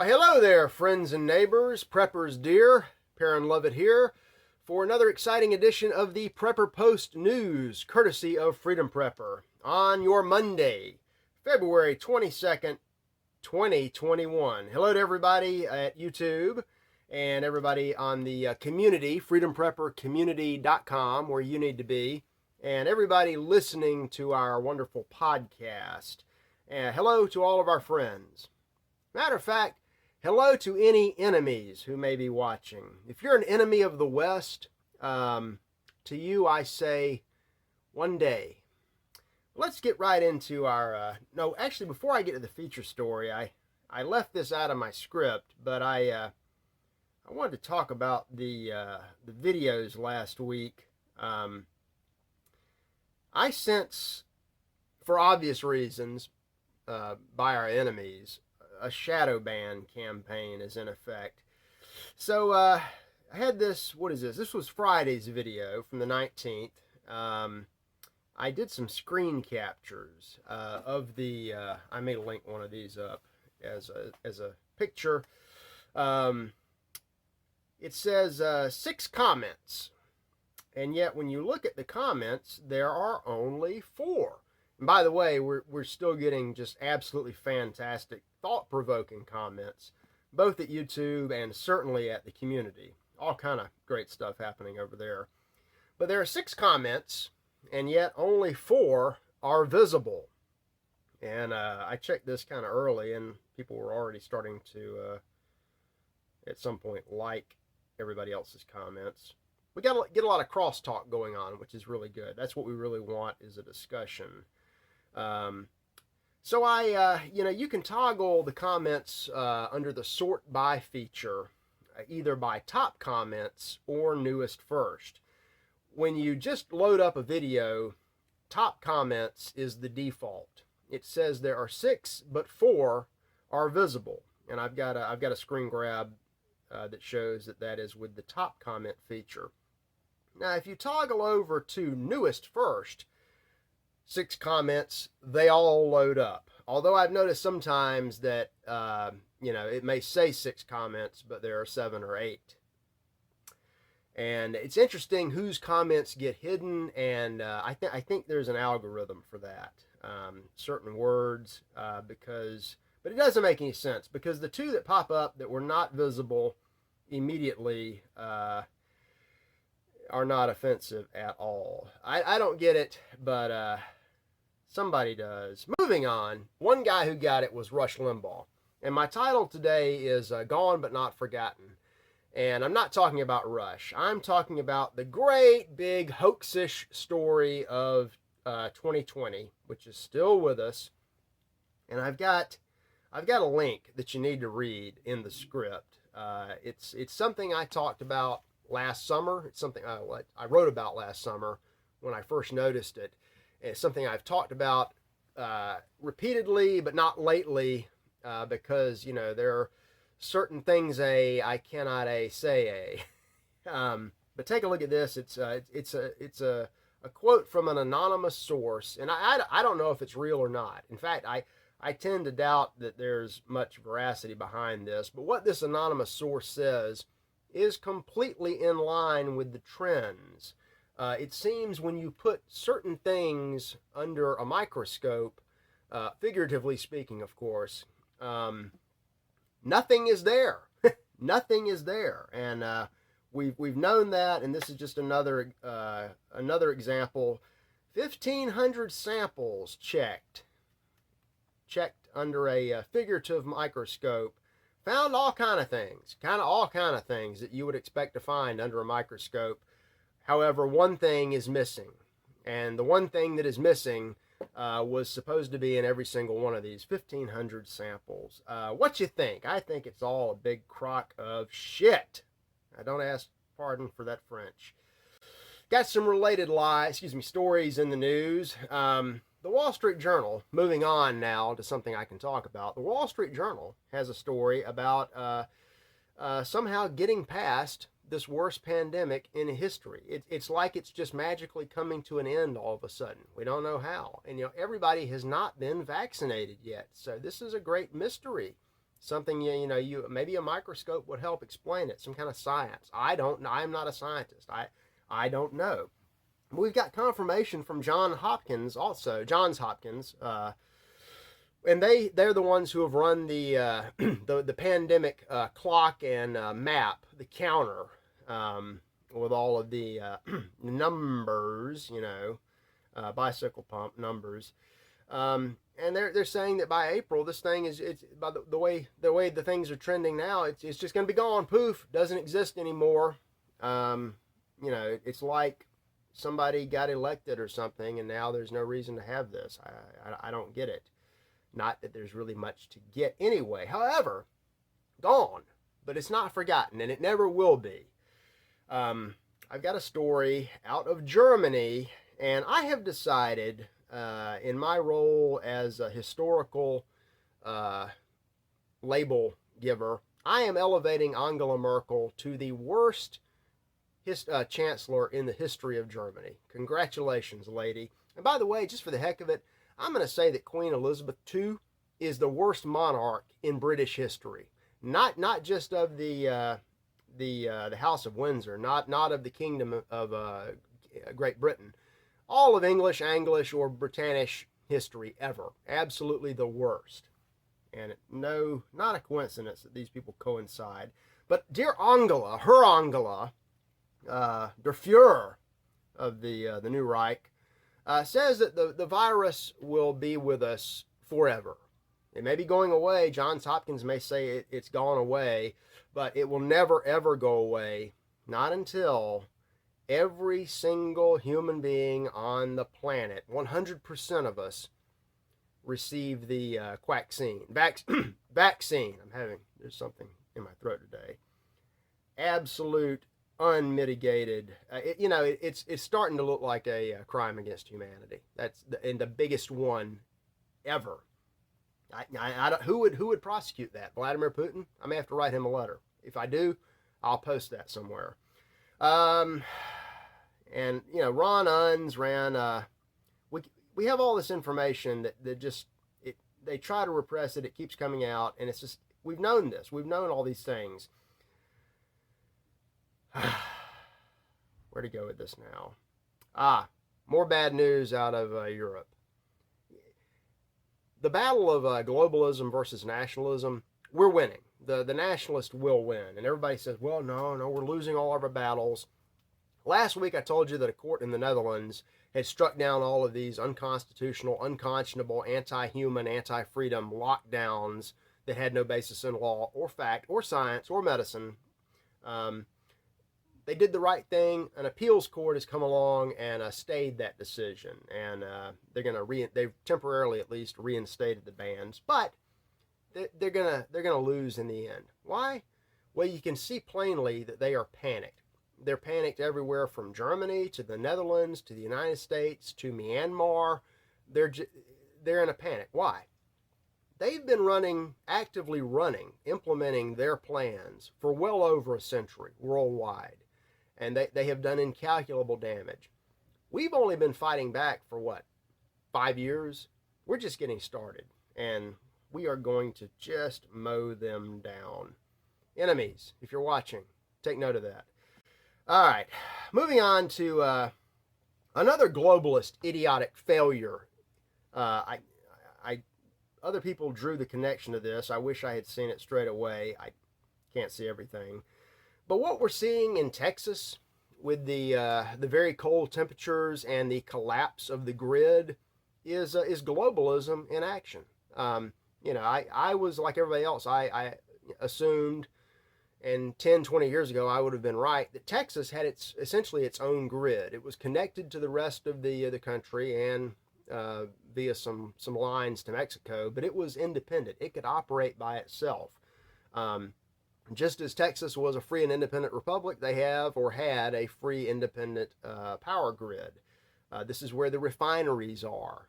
Why, hello there, friends and neighbors, preppers dear. Perrin Lovett here for another exciting edition of the Prepper Post News, courtesy of Freedom Prepper, on your Monday, February 22nd, 2021. Hello to everybody at YouTube and everybody on the community, freedompreppercommunity.com, where you need to be, and everybody listening to our wonderful podcast. And hello to all of our friends. Matter of fact, hello to any enemies who may be watching. If you're an enemy of the West, to you I say, one day. Let's get right into our, no, actually, before I get to the feature story, I left this out of my script, but I wanted to talk about the videos last week. I sense, for obvious reasons, by our enemies, a shadow ban campaign is in effect. So I had this, what is this? This was Friday's video from the 19th. I did some screen captures of the, I may link one of these up as a picture. It says 6 comments, and yet when you look at the comments, there are only 4. And by the way, we're still getting just absolutely fantastic, thought-provoking comments, both at YouTube and certainly at the community. All kind of great stuff happening over there. But there are 6 comments, and yet only 4 are visible. And I checked this kind of early, and people were already starting to, at some point, like everybody else's comments. We got to get a lot of crosstalk going on, which is really good. That's what we really want, is a discussion. So you can toggle the comments under the sort by feature, either by top comments or newest first. When you just load up a video, top comments is the default. It says there are 6, but 4 are visible, and I've got a screen grab that shows that is with the top comment feature. Now, if you toggle over to newest first, 6 comments, they all load up. Although I've noticed sometimes that, it may say 6 comments, but there are 7 or 8. And it's interesting whose comments get hidden, and I think there's an algorithm for that. Certain words, but it doesn't make any sense, because the 2 that pop up that were not visible immediately are not offensive at all. I don't get it, but somebody does. Moving on, one guy who got it was Rush Limbaugh. And my title today is Gone But Not Forgotten. And I'm not talking about Rush. I'm talking about the great big hoaxish story of 2020, which is still with us. And I've got a link that you need to read in the script. It's something I talked about last summer. It's something I wrote about last summer when I first noticed it. It's something I've talked about repeatedly, but not lately, because there are certain things I cannot say. But take a look at this. It's a quote from an anonymous source, and I don't know if it's real or not. In fact, I tend to doubt that there's much veracity behind this. But what this anonymous source says is completely in line with the trends. It seems when you put certain things under a microscope, figuratively speaking, of course, nothing is there. Nothing is there, and we've known that. And this is just another example. 1,500 samples checked under a figurative microscope. Found all kind of things that you would expect to find under a microscope. However, one thing is missing, and the one thing that is missing was supposed to be in every single one of these 1,500 samples. What you think? I think it's all a big crock of shit. I don't ask pardon for that French. Got some related stories in the news. The Wall Street Journal, moving on now to something I can talk about. The Wall Street Journal has a story about somehow getting past this worst pandemic in history. It's like it's just magically coming to an end all of a sudden. We don't know how. And everybody has not been vaccinated yet. So this is a great mystery. Something you maybe a microscope would help explain it. Some kind of science. I'm not a scientist. I don't know. We've got confirmation from Johns Hopkins, and they're the ones who have run the the pandemic clock and map, the counter, with all of the numbers, bicycle pump numbers, and they're saying that by April, this thing it's by the way the things are trending now, it's just going to be gone. Poof, doesn't exist anymore. It's like somebody got elected or something, and now there's no reason to have this. I don't get it. Not that there's really much to get anyway. However, gone, but it's not forgotten, and it never will be. I've got a story out of Germany, and I have decided, in my role as a historical label giver, I am elevating Angela Merkel to the worst chancellor in the history of Germany. Congratulations, lady. And by the way, just for the heck of it, I'm going to say that Queen Elizabeth II is the worst monarch in British history. Not just of the House of Windsor, not of the Kingdom of Great Britain. All of English, Anglish, or Britannish history ever. Absolutely the worst. And no, not a coincidence that these people coincide. But dear Angela, her Angela, der Fuhrer of the New Reich, says that the virus will be with us forever. It may be going away. Johns Hopkins may say it's gone away, but it will never, ever go away. Not until every single human being on the planet, 100% of us, receive the vaccine. There's something in my throat today. Absolute unmitigated. It's starting to look like a crime against humanity. That's the biggest one ever. I don't, who would prosecute that? Vladimir Putin? I may have to write him a letter. If I do, I'll post that somewhere. And Ron Unz ran. We have all this information that just they try to repress it. It keeps coming out, and it's just we've known this. We've known all these things. Where to go with this now? More bad news out of Europe. The battle of globalism versus nationalism, we're winning. The nationalists will win. And everybody says, well, no, we're losing all of our battles. Last week I told you that a court in the Netherlands had struck down all of these unconstitutional, unconscionable, anti-human, anti-freedom lockdowns that had no basis in law or fact or science or medicine. They did the right thing. An appeals court has come along and stayed that decision, and they've temporarily at least reinstated the bans, but they're gonna lose in the end. Why? Well, you can see plainly that they are panicked. They're panicked everywhere from Germany to the Netherlands to the United States to Myanmar. They're in a panic. Why? They've been actively implementing their plans for well over a century worldwide. And they have done incalculable damage. We've only been fighting back for 5 years? We're just getting started. And we are going to just mow them down. Enemies, if you're watching, take note of that. All right, moving on to another globalist idiotic failure. Other people drew the connection to this. I wish I had seen it straight away. I can't see everything. But what we're seeing in Texas with the very cold temperatures and the collapse of the grid is globalism in action. I was like everybody else. I assumed, and 10, 20 years ago, I would have been right, that Texas had essentially its own grid. It was connected to the rest of the country and via some lines to Mexico, but it was independent. It could operate by itself. Just as Texas was a free and independent republic, they have or had a free independent power grid. This is where the refineries are,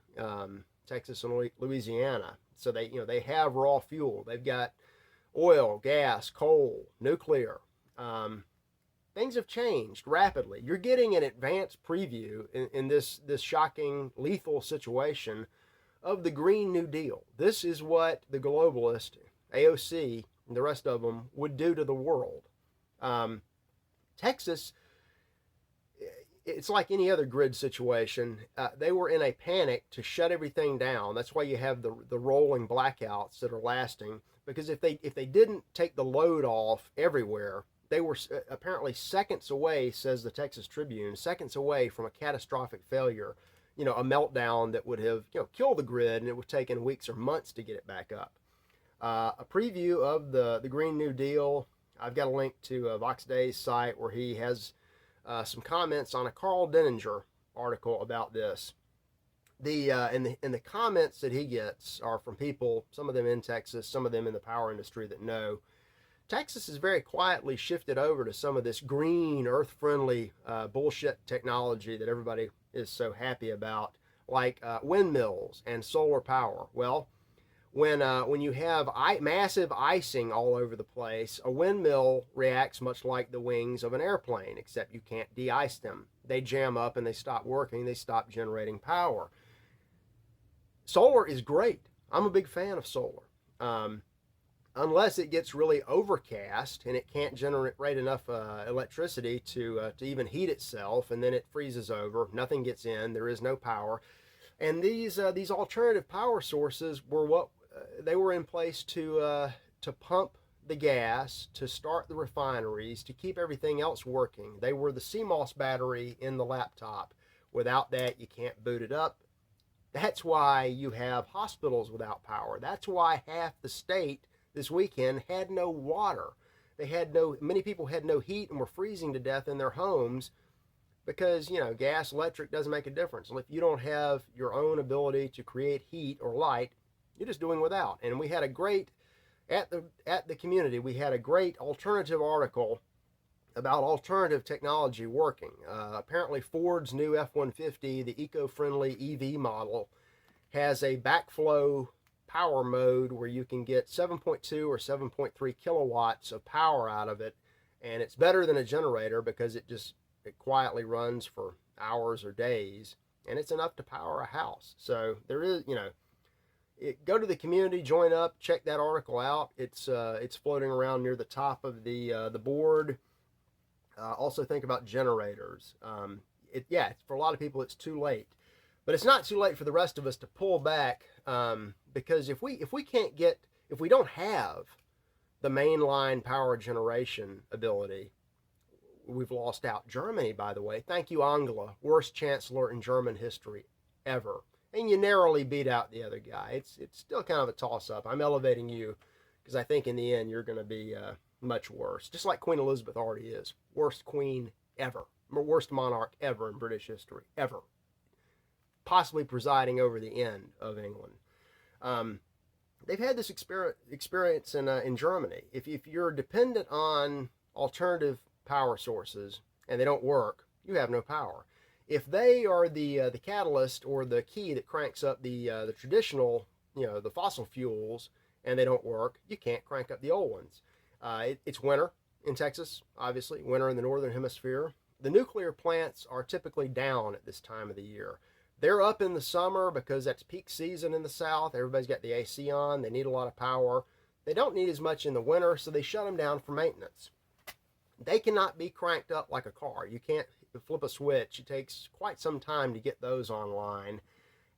Texas and Louisiana. So they have raw fuel. They've got oil, gas, coal, nuclear. Things have changed rapidly. You're getting an advanced preview in this shocking, lethal situation of the Green New Deal. This is what the globalist, AOC, and the rest of them would do to the world. Texas, it's like any other grid situation. They were in a panic to shut everything down. That's why you have the rolling blackouts that are lasting. Because if they didn't take the load off everywhere, they were apparently seconds away, says the Texas Tribune, seconds away from a catastrophic failure. A meltdown that would have killed the grid, and it would have taken weeks or months to get it back up. A preview of the Green New Deal. I've got a link to Vox Day's site where he has some comments on a Carl Denninger article about this. And the comments that he gets are from people, some of them in Texas, some of them in the power industry, that know Texas has very quietly shifted over to some of this green, earth-friendly bullshit technology that everybody is so happy about, like windmills and solar power. Well, when you have massive icing all over the place, a windmill reacts much like the wings of an airplane, except you can't de-ice them. They jam up and they stop working. They stop generating power. Solar is great. I'm a big fan of solar. Unless it gets really overcast and it can't generate enough electricity to even heat itself, and then it freezes over. Nothing gets in. There is no power. And these alternative power sources were they were in place to pump the gas, to start the refineries, to keep everything else working. They were the CMOS battery in the laptop. Without that, you can't boot it up. That's why you have hospitals without power. That's why half the state this weekend had no water. Many people had no heat and were freezing to death in their homes because, gas, electric doesn't make a difference. If you don't have your own ability to create heat or light, you're just doing without. And we had a great, at the community, we had a great alternative article about alternative technology working. Apparently Ford's new F-150, the eco-friendly EV model, has a backflow power mode where you can get 7.2 or 7.3 kilowatts of power out of it, and it's better than a generator because it quietly runs for hours or days, and it's enough to power a house. So there is, go to the community, join up, check that article out. It's floating around near the top of the board. Also think about generators. For a lot of people it's too late, but it's not too late for the rest of us to pull back, because if we don't have the mainline power generation ability, we've lost out. Germany, by the way, thank you, Angela, worst chancellor in German history ever, and you narrowly beat out the other guy. It's still kind of a toss-up. I'm elevating you because I think in the end you're going to be much worse, just like Queen Elizabeth already is. Worst queen ever, worst monarch ever in British history, ever. Possibly presiding over the end of England. They've had this experience in Germany. If you're dependent on alternative power sources and they don't work, you have no power. If they are the catalyst or the key that cranks up the traditional, the fossil fuels, and they don't work, you can't crank up the old ones. It's winter in Texas, obviously, winter in the northern hemisphere. The nuclear plants are typically down at this time of the year. They're up in the summer because that's peak season in the south. Everybody's got the AC on. They need a lot of power. They don't need as much in the winter, so they shut them down for maintenance. They cannot be cranked up like a car. You can't flip a switch. It takes quite some time to get those online.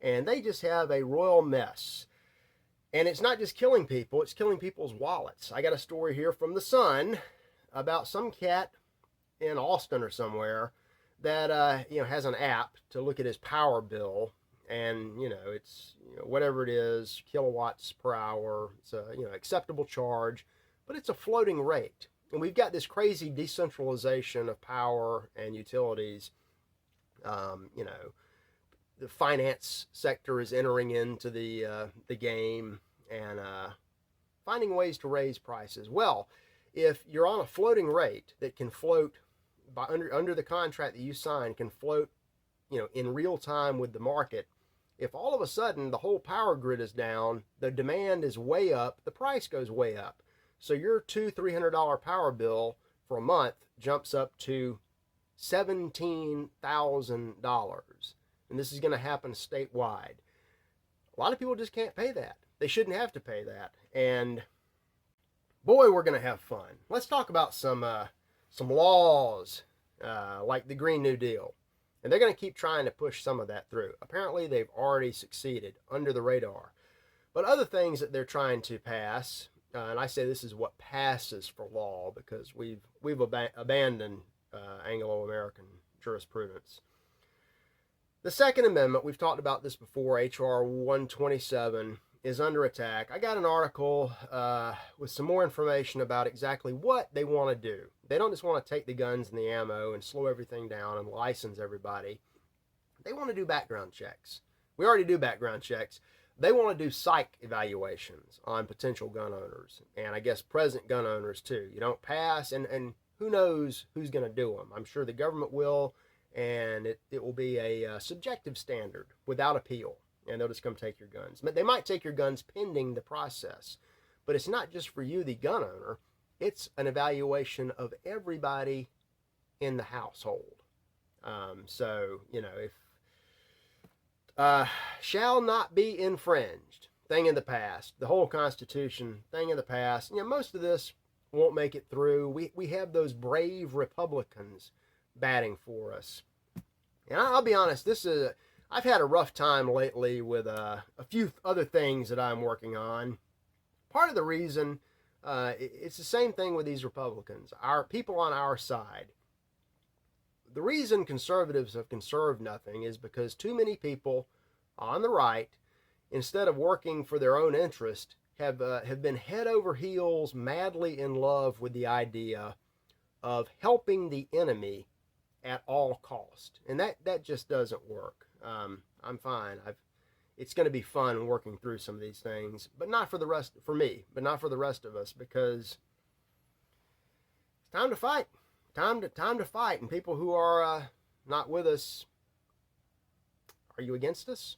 And they just have a royal mess. And it's not just killing people, it's killing people's wallets. I got a story here from The Sun about some cat in Austin or somewhere that has an app to look at his power bill, and it's whatever it is, kilowatts per hour. It's a acceptable charge, but it's a floating rate. And we've got this crazy decentralization of power and utilities. The finance sector is entering into the game and finding ways to raise prices. Well, if you're on a floating rate that can float by under the contract that you sign, can float, in real time with the market, if all of a sudden the whole power grid is down, the demand is way up, the price goes way up. So your $200-300 power bill for a month jumps up to $17,000. And this is going to happen statewide. A lot of people just can't pay that. They shouldn't have to pay that. And boy, we're going to have fun. Let's talk about some laws like the Green New Deal. And they're going to keep trying to push some of that through. Apparently, they've already succeeded under the radar. But other things that they're trying to pass, and I say this is what passes for law because we've abandoned Anglo-American jurisprudence. The Second Amendment, we've talked about this before, H.R. 127, is under attack. I got an article with some more information about exactly what they want to do. They don't just want to take the guns and the ammo and slow everything down and license everybody. They want to do background checks. We already do background checks. They want to do psych evaluations on potential gun owners, and I guess present gun owners too. You don't pass, and who knows who's going to do them. I'm sure the government will, and it will be a subjective standard without appeal, and they'll just come take your guns. But they might take your guns pending the process, but it's not just for you, the gun owner. It's an evaluation of everybody in the household. So, you know, if shall not be infringed, thing in the past. The whole Constitution, thing in the past. You know, most of this won't make it through. We have those brave Republicans batting for us. And I'll be honest, I've had a rough time lately with a few other things that I'm working on. Part of the reason, it's the same thing with these Republicans, our people on our side. The reason conservatives have conserved nothing is because too many people on the right, instead of working for their own interest, have been head over heels, madly in love with the idea of helping the enemy at all cost, and that just doesn't work. I'm fine. It's going to be fun working through some of these things, but not for the rest, for me, but not for the rest of us, because it's time to fight. Time to fight. And people who are not with us, are you against us?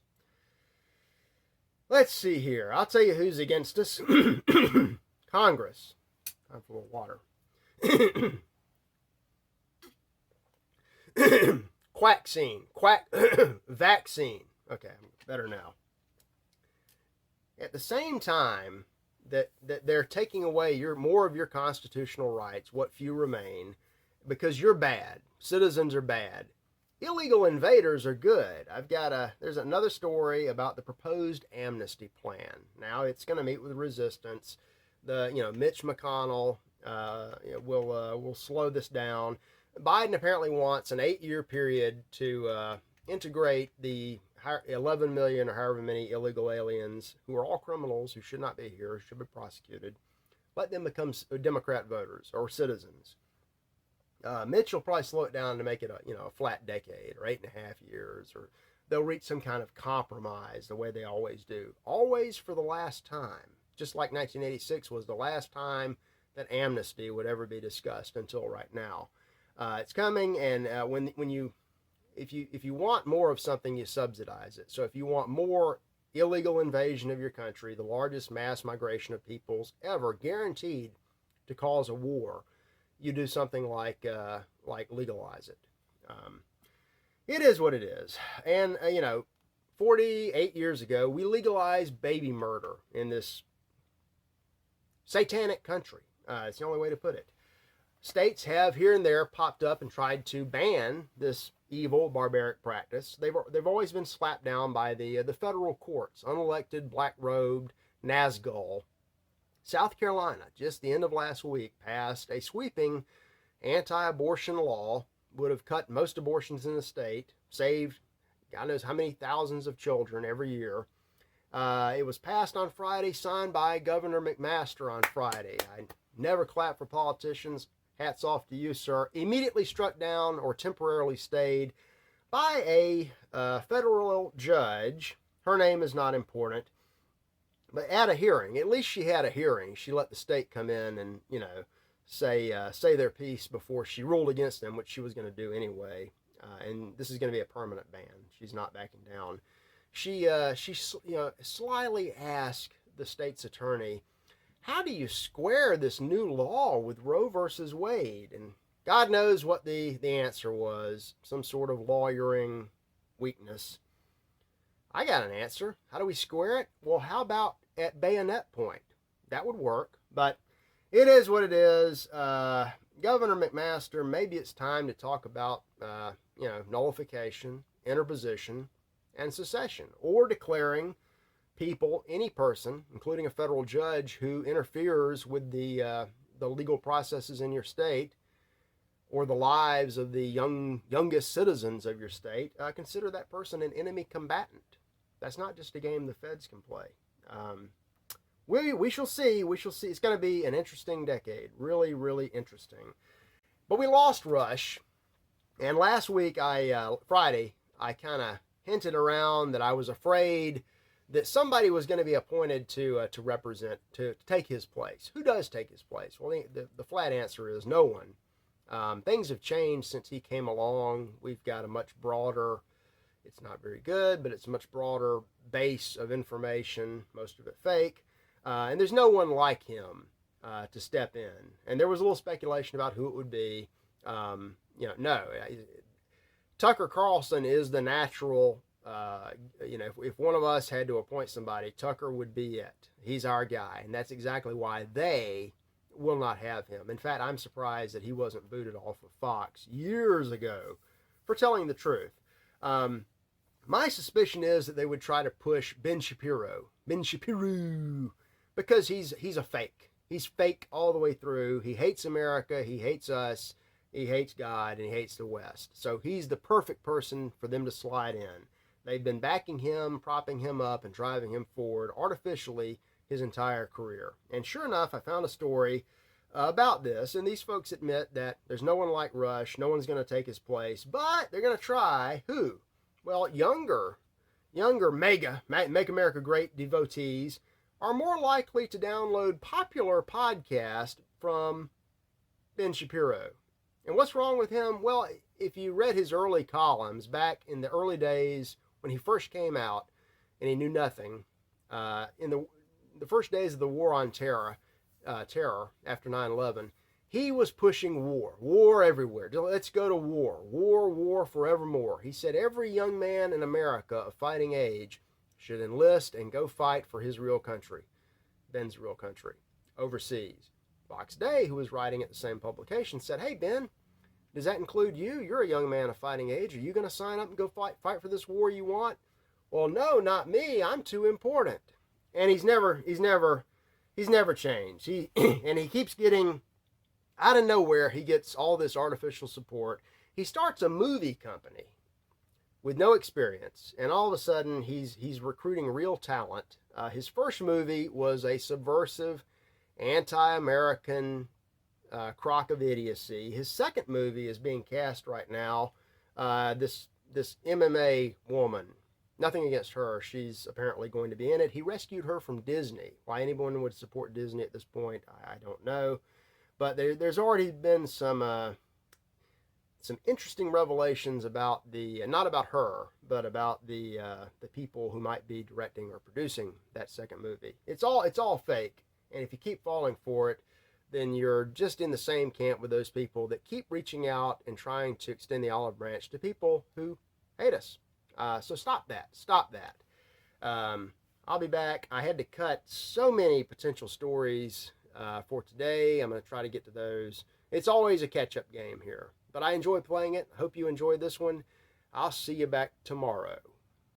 Let's see here. I'll tell you who's against us. Congress. Time for a little water. Quackscene. Vaccine. Okay, I'm better now. At the same time that they're taking away more of your constitutional rights, what few remain, because you're bad. Citizens are bad. Illegal invaders are good. There's another story about the proposed Amnesty plan. Now it's going to meet with resistance. Mitch McConnell will slow this down. Biden apparently wants an 8-year period to integrate the 11 million or however many illegal aliens who are all criminals who should not be here, should be prosecuted. Let them become Democrat voters or citizens. Mitch will probably slow it down to make it a flat decade or 8.5 years, or they'll reach some kind of compromise the way they always do. Always for the last time. Just like 1986 was the last time that amnesty would ever be discussed until right now. It's coming, and if you want more of something, you subsidize it. So if you want more illegal invasion of your country, the largest mass migration of peoples ever, guaranteed to cause a war, you do something like legalize it. It is what it is. And 48 years ago, we legalized baby murder in this satanic country. It's the only way to put it. States have here and there popped up and tried to ban this evil, barbaric practice. They've always been slapped down by the federal courts, unelected, black-robed Nazgul. South Carolina, just the end of last week, passed a sweeping anti-abortion law, would have cut most abortions in the state, saved God knows how many thousands of children every year. It was passed on Friday, signed by Governor McMaster on Friday. I never clap for politicians. Hats off to you, sir. Immediately struck down or temporarily stayed by a federal judge. Her name is not important. But at a hearing, at least she had a hearing. She let the state come in and, say their piece before she ruled against them, which she was going to do anyway. And this is going to be a permanent ban. She's not backing down. She slyly asked the state's attorney, how do you square this new law with Roe versus Wade? And God knows what the answer was. Some sort of lawyering weakness. I got an answer. How do we square it? Well, how about at bayonet point? That would work. But It is what it is. Governor McMaster, maybe it's time to talk about, nullification, interposition, and secession, or declaring people, any person, including a federal judge who interferes with the legal processes in your state or the lives of the youngest citizens of your state, consider that person an enemy combatant. That's not just a game the feds can play. We shall see. We shall see. It's going to be an interesting decade. Really, really interesting. But we lost Rush. And last week, Friday, I kind of hinted around that I was afraid that somebody was going to be appointed to represent, to take his place. Who does take his place? Well, the flat answer is no one. Things have changed since he came along. We've got a much broader, it's not very good, but it's a much broader base of information, most of it fake. And there's no one like him to step in. And there was a little speculation about who it would be. No. Tucker Carlson is the natural, if one of us had to appoint somebody, Tucker would be it. He's our guy. And that's exactly why they will not have him. In fact, I'm surprised that he wasn't booted off of Fox years ago for telling the truth. My suspicion is that they would try to push Ben Shapiro, because he's a fake. He's fake all the way through. He hates America. He hates us. He hates God, and he hates the West. So he's the perfect person for them to slide in. They've been backing him, propping him up, and driving him forward artificially his entire career. And sure enough, I found a story about this, and these folks admit that there's no one like Rush, no one's going to take his place, but they're going to try who? Well, younger mega Make America Great devotees are more likely to download popular podcasts from Ben Shapiro. And what's wrong with him? Well, if you read his early columns back in the early days when he first came out and he knew nothing, in the first days of the war on terror after 9/11, he was pushing war everywhere. Let's go to war forevermore. He said every young man in America of fighting age should enlist and go fight for his real country, Ben's real country, overseas. Fox Day, who was writing at the same publication, said, "Hey, Ben, does that include you? You're a young man of fighting age. Are you going to sign up and go fight for this war you want?" "Well, no, not me. I'm too important." And he's never changed. He keeps getting, out of nowhere, he gets all this artificial support. He starts a movie company with no experience, and all of a sudden he's recruiting real talent. His first movie was a subversive, anti-American crock of idiocy. His second movie is being cast right now. This MMA woman. Nothing against her. She's apparently going to be in it. He rescued her from Disney. Why anyone would support Disney at this point, I don't know. But there's already been some interesting revelations about not about her, but about the people who might be directing or producing that second movie. It's all fake. And if you keep falling for it, then you're just in the same camp with those people that keep reaching out and trying to extend the olive branch to people who hate us. So stop that. I'll be back. I had to cut so many potential stories for today. I'm going to try to get to those. It's always a catch-up game here, but I enjoy playing it. Hope you enjoyed this one. I'll see you back tomorrow.